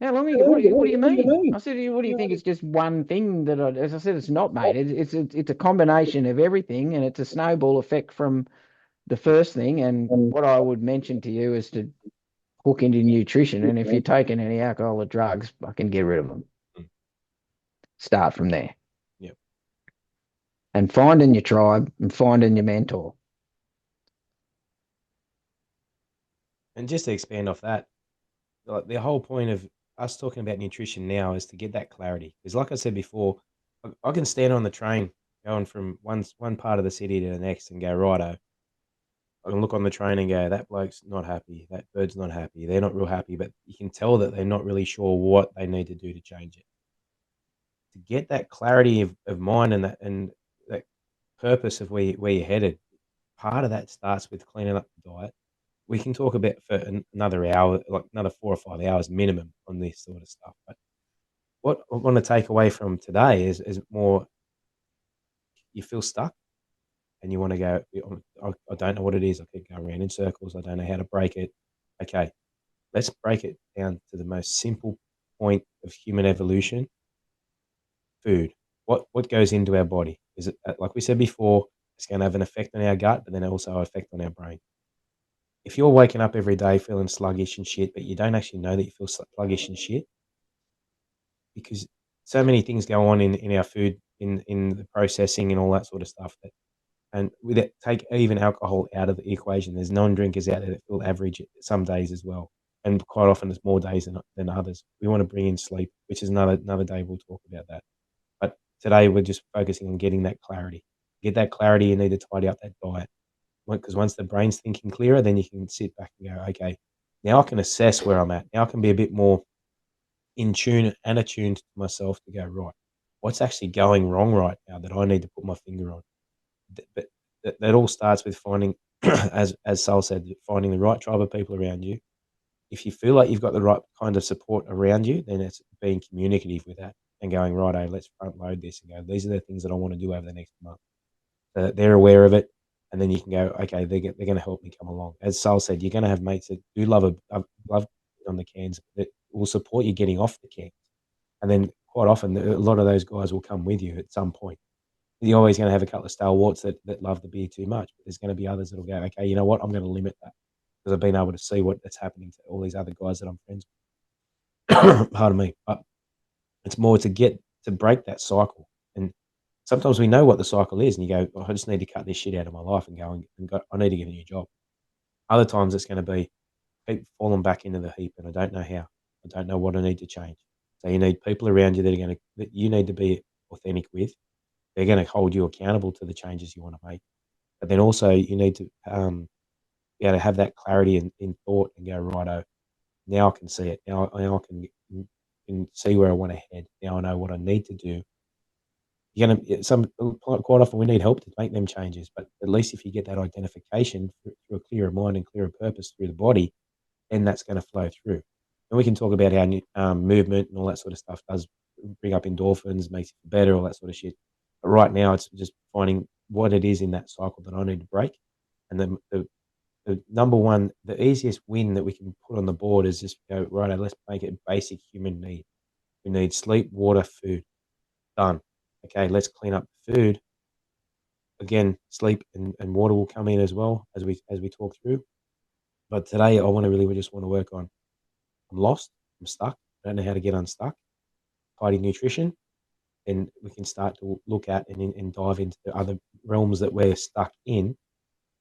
How long? What do you mean? I said, what do you think? It's just one thing as I said, it's not, mate. It's a combination of everything, and it's a snowball effect from the first thing. And what I would mention to you is to hook into nutrition. And if you're taking any alcohol or drugs, I can get rid of them. Start from there. Yep. And finding your tribe and finding your mentor. And just to expand off that, like the whole point of us talking about nutrition now is to get that clarity. Because like I said before, I can stand on the train going from one part of the city to the next and go, righto. I can look on the train and go, that bloke's not happy. That bird's not happy. They're not real happy. But you can tell that they're not really sure what they need to do to change it. To get that clarity of mind and that purpose of where you're headed, part of that starts with cleaning up the diet. We can talk about for another hour, like another 4 or 5 hours minimum on this sort of stuff. But what I want to take away from today is more, you feel stuck and you want to go, I don't know what it is. I keep going around in circles. I don't know how to break it. Okay, let's break it down to the most simple point of human evolution. Food. What goes into our body? Is it, like we said before, it's going to have an effect on our gut, but then also an effect on our brain. If you're waking up every day feeling sluggish and shit, but you don't actually know that you feel sluggish and shit, because so many things go on in our food, in the processing and all that sort of stuff. And with it, take even alcohol out of the equation. There's non-drinkers out there that feel average some days as well. And quite often it's more days than others. We want to bring in sleep, which is another day we'll talk about that. But today we're just focusing on getting that clarity. Get that clarity, you need to tidy up that diet. Because once the brain's thinking clearer, then you can sit back and go, okay, now I can assess where I'm at. Now I can be a bit more in tune and attuned to myself to go, right, what's actually going wrong right now that I need to put my finger on? But that all starts with finding as Sal said, finding the right tribe of people around you. If you feel like you've got the right kind of support around you, then it's being communicative with that and going, right, hey, let's front load this and go, these are the things that I want to do over the next month. They're aware of it. And then you can go, okay, they're going to help me come along. As Sal said, you're going to have mates that do love on the cans that will support you getting off the cans. And then quite often, a lot of those guys will come with you at some point. You're always going to have a couple of stalwarts that love the beer too much, but there's going to be others that will go, okay, you know what, I'm going to limit that because I've been able to see that's happening to all these other guys that I'm friends with. Pardon me. But it's more to break that cycle. And sometimes we know what the cycle is, and you go, oh, I just need to cut this shit out of my life and go, I need to get a new job. Other times it's going to be keep falling back into the heap, and I don't know how. I don't know what I need to change. So you need people around you that you need to be authentic with. They're going to hold you accountable to the changes you want to make. But then also you need to be able to have that clarity in thought and go, righto, now I can see it. Now I can see where I want to head. Now I know what I need to do. Quite often we need help to make them changes, but at least if you get that identification through a clearer mind and clearer purpose through the body, then that's going to flow through. And we can talk about how movement and all that sort of stuff does bring up endorphins, makes it better, all that sort of shit. But right now, it's just finding what it is in that cycle that I need to break. And then the number one, the easiest win that we can put on the board is just go, right, let's make it basic human need. We need sleep, water, food. Done. Okay, let's clean up the food. Again, sleep and water will come in as well as we talk through. But today, we just want to work on, I'm lost, I'm stuck, I don't know how to get unstuck. Tidy nutrition, then we can start to look at and dive into the other realms that we're stuck in.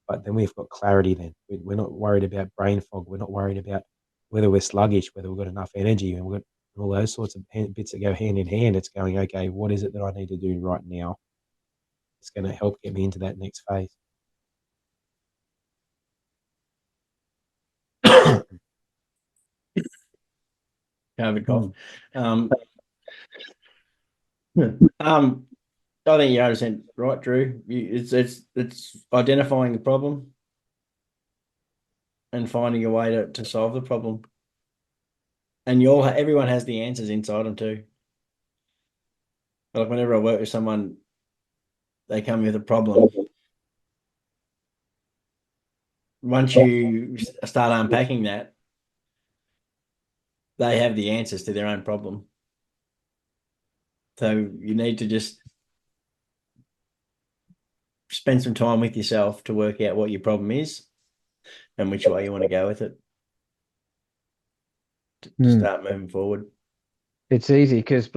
But then we've got clarity then. We're not worried about brain fog. We're not worried about whether we're sluggish, whether we've got enough energy, and we've got all those sorts of bits that go hand in hand. It's going, okay, what is it that I need to do right now? It's going to help get me into that next phase. COVID cough. I think you're 100% right, Drew. It's identifying the problem and finding a way to solve the problem. And everyone has the answers inside them too. Like whenever I work with someone, they come with a problem. Once you start unpacking that, they have the answers to their own problem. So you need to just spend some time with yourself to work out what your problem is and which way you want to go with it to start moving forward. It's easy because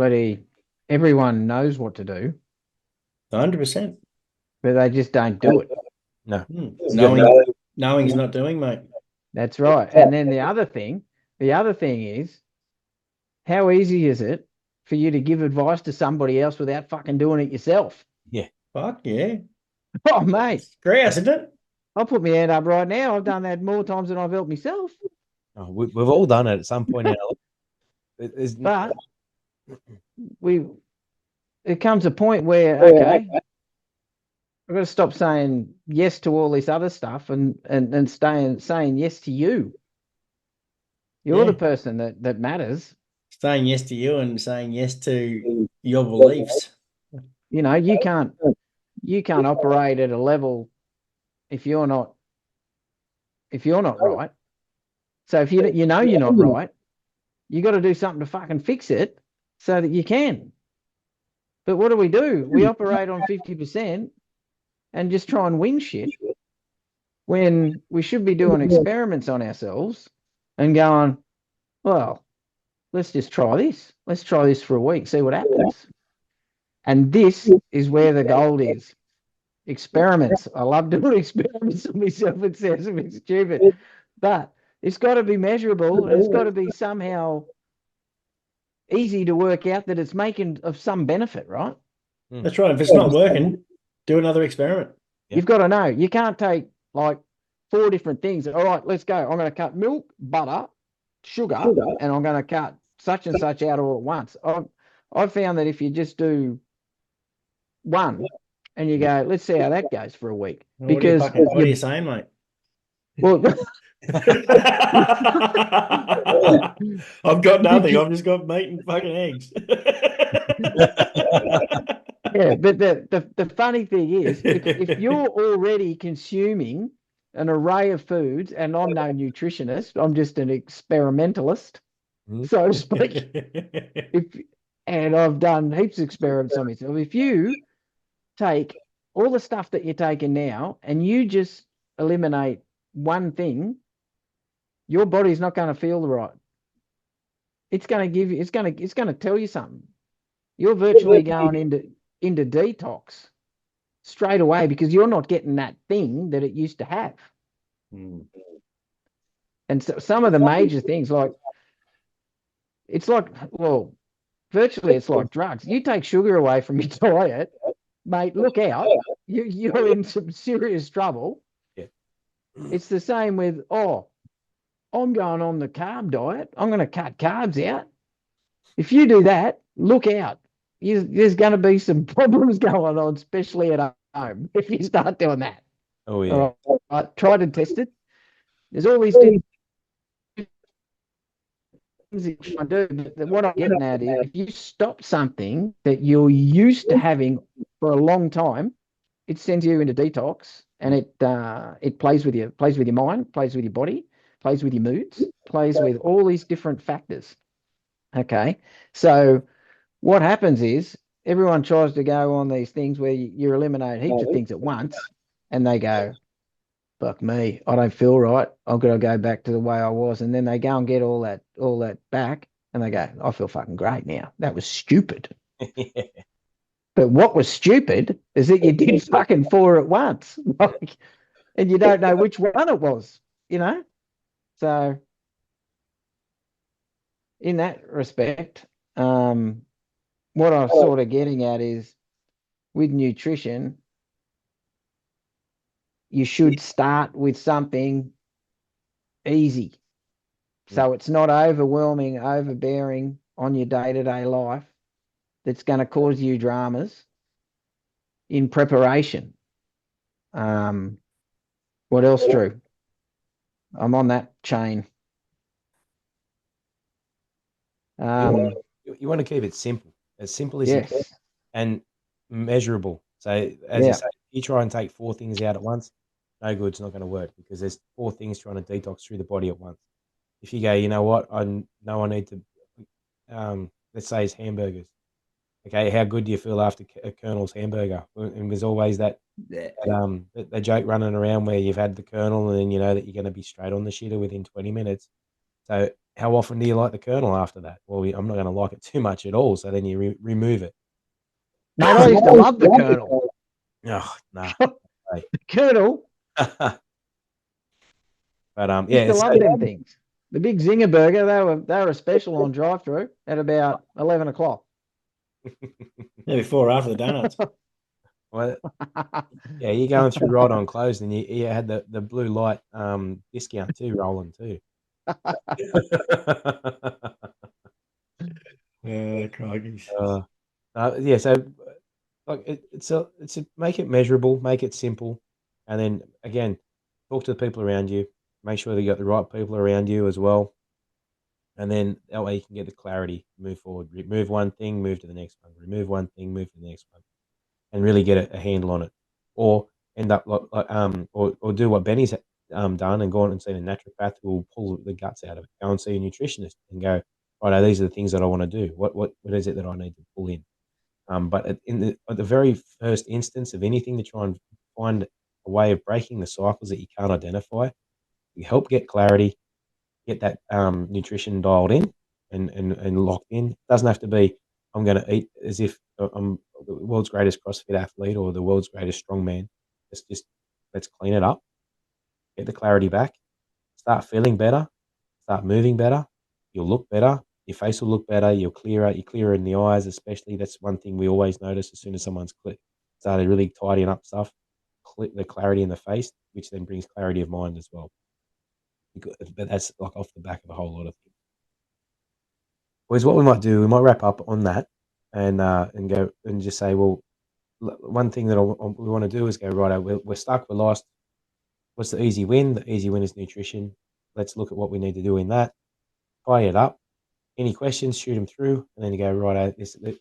everyone knows what to do. 100%. But they just don't do it. No. Knowing's not doing, mate. That's right. And then the other thing is, how easy is it for you to give advice to somebody else without fucking doing it yourself? Yeah. Fuck yeah. Oh, mate. It's grouse, isn't it? I'll put my hand up right now. I've done that more times than I've helped myself. Oh, we've all done it at some point in our life. But it comes a point where, okay, I've got to stop saying yes to all this other stuff and saying yes to you. You're the person that matters. Saying yes to you and saying yes to your beliefs. You know, you can't operate at a level if you're not right. So if you know you're not right, you got to do something to fucking fix it so that you can. But what do? We operate on 50% and just try and win shit when we should be doing experiments on ourselves and going, well, let's just try this. Let's try this for a week, see what happens. And this is where the gold is. Experiments. I love doing experiments on myself. It sounds a bit stupid, but it's got to be measurable and it's got to be somehow easy to work out that it's making of some benefit, right? That's right. If it's not working, do another experiment. You've got to know. You can't take like 4 different things. All right, let's go. I'm going to cut milk, butter, sugar, and I'm going to cut such and such out all at once. I've found that if you just do one and you go, let's see how that goes for a week. What are you saying, mate? Well, I've got nothing. I've just got meat and fucking eggs. yeah, but the funny thing is, if you're already consuming an array of foods, and I'm no nutritionist, I'm just an experimentalist, so to speak. If and I've done heaps of experiments on myself. If you take all the stuff that you're taking now and you just eliminate one thing, your body's not going to feel right. It's going to give you. It's going to tell you something. You're virtually going into detox straight away because you're not getting that thing that it used to have. Mm. And so some of the major things, like it's like, well, virtually it's like drugs. You take sugar away from your diet, mate, look out. You're in some serious trouble. Yeah. It's the same with, oh, I'm going on the carb diet. I'm going to cut carbs out. If you do that, look out. There's going to be some problems going on, especially at home, if you start doing that. Oh, yeah. All right, tried and tested. There's all these things that you can do. But what I'm getting at is if you stop something that you're used to having for a long time, it sends you into detox, and it plays with your mind, plays with your body, plays with your moods, plays with all these different factors. Okay, so what happens is everyone tries to go on these things where you eliminate heaps of things at once, and they go, fuck me, I don't feel right. I've got to go back to the way I was. And then they go and get all that back, and they go, I feel fucking great now. That was stupid. Yeah. But what was stupid is that you did fucking four at once. Like, and you don't know which one it was, you know? So in that respect, what I'm sort of getting at is with nutrition, you should start with something easy. So it's not overwhelming, overbearing on your day-to-day life that's going to cause you dramas in preparation. What else, Drew? I'm on that chain. You want to keep it simple as you Yes. can, and measurable. So, as you say, if you try and take four things out at once, no good. It's not going to work because there's four things trying to detox through the body at once. If you go, you know what, I know I need to, let's say it's hamburgers. Okay, how good do you feel after a Colonel's hamburger? And there's always that the joke running around where you've had the Colonel and then you know that you're going to be straight on the shitter within 20 minutes. So how often do you like the Colonel after that? Well, I'm not going to like it too much at all. So then you remove it. Mate, I used to love the Colonel. Oh, nah. The Colonel. But Used to love them things. The big Zinger burger, they were a special on drive-through at about 11 o'clock. Yeah, before or after the donuts. Well, yeah, you're going through right on close, and you had the blue light discount too rolling too. Crikey. Yeah, so like it's a make it measurable, make it simple, and then again, talk to the people around you. Make sure that you got the right people around you as well, and then that way you can get the clarity, move forward, remove one thing, move to the next one, remove one thing, move to the next one, and really get a handle on it, or end up or do what Benny's done and go on and see a naturopath who will pull the guts out of it. Go and see a nutritionist and go, right, these are the things that I want to do. What is it that I need to pull in? But at the very first instance of anything to try and find a way of breaking the cycles that you can't identify, you help get clarity, get that nutrition dialed in and locked in. It doesn't have to be, I'm going to eat as if I'm the world's greatest CrossFit athlete or the world's greatest strongman. Let's clean it up, get the clarity back, start feeling better, start moving better. You'll look better. Your face will look better. You're clearer in the eyes, especially. That's one thing we always notice as soon as someone's started really tidying up stuff, the clarity in the face, which then brings clarity of mind as well. But that's like off the back of a whole lot of things. Whereas what we might do, we might wrap up on that and go and just say, well, one thing that we want to do is go, right, we're stuck, we're lost. What's the easy win? The easy win is nutrition. Let's look at what we need to do in that. Tie it up. Any questions, shoot them through, and then you go, right, I've been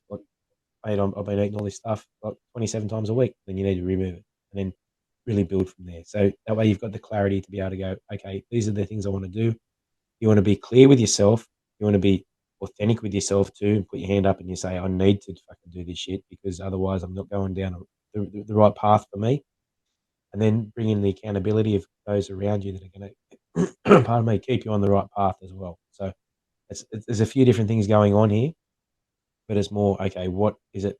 eating all this stuff like 27 times a week. Then you need to remove it and then really build from there. So that way you've got the clarity to be able to go, okay, these are the things I want to do. You want to be clear with yourself. You want to be authentic with yourself too. Put your hand up and you say, I need to fucking do this shit because otherwise I'm not going down the right path for me. And then bring in the accountability of those around you that are going to, pardon me, keep you on the right path as well. So there's a few different things going on here, but it's more, okay, what is it?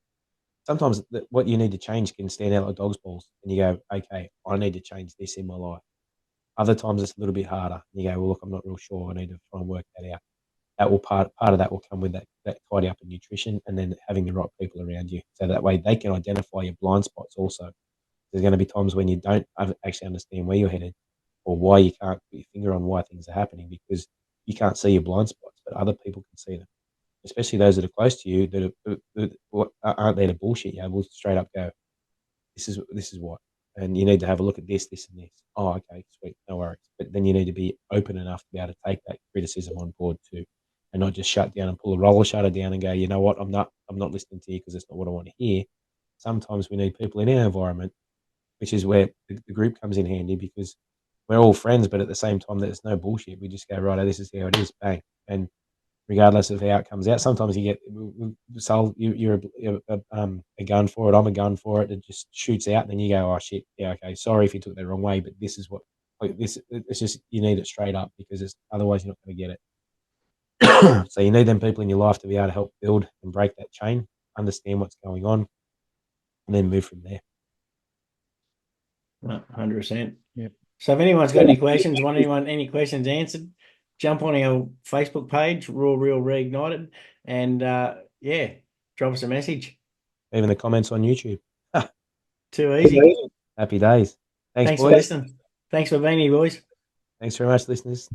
Sometimes what you need to change can stand out like dog's balls. And you go, okay, I need to change this in my life. Other times it's a little bit harder. And you go, well, look, I'm not real sure. I need to try and work that out. That will part of that will come with that tidy up in nutrition and then having the right people around you. So that way they can identify your blind spots also. There's going to be times when you don't actually understand where you're headed or why you can't put your finger on why things are happening because you can't see your blind spots, but other people can see them, especially those that are close to you that aren't there to bullshit you. Will straight up go, this is what, and you need to have a look at this, this, and this. Oh, okay, sweet, no worries. But then you need to be open enough to be able to take that criticism on board too, and not just shut down and pull a roller shutter down and go, you know what, I'm not listening to you because it's not what I want to hear. Sometimes we need people in our environment, which is where the group comes in handy because we're all friends, but at the same time, there's no bullshit. We just go, right, this is how it is, bang. And regardless of how it comes out, sometimes you get, you're a gun for it, I'm a gun for it, it just shoots out, and then you go, oh shit, yeah, okay, sorry if you took that wrong way, but this is what, like, this, it's just, you need it straight up because otherwise you're not going to get it. So you need them people in your life to be able to help build and break that chain, understand what's going on, and then move from there. 100%. Yep. So if anyone's got any questions, any questions answered, jump on our Facebook page, Raw Real Reignited, and drop us a message. Even the comments on YouTube. Too easy. Happy days. Thanks For boys. listening. Thanks for being here, boys. Thanks very much, listeners.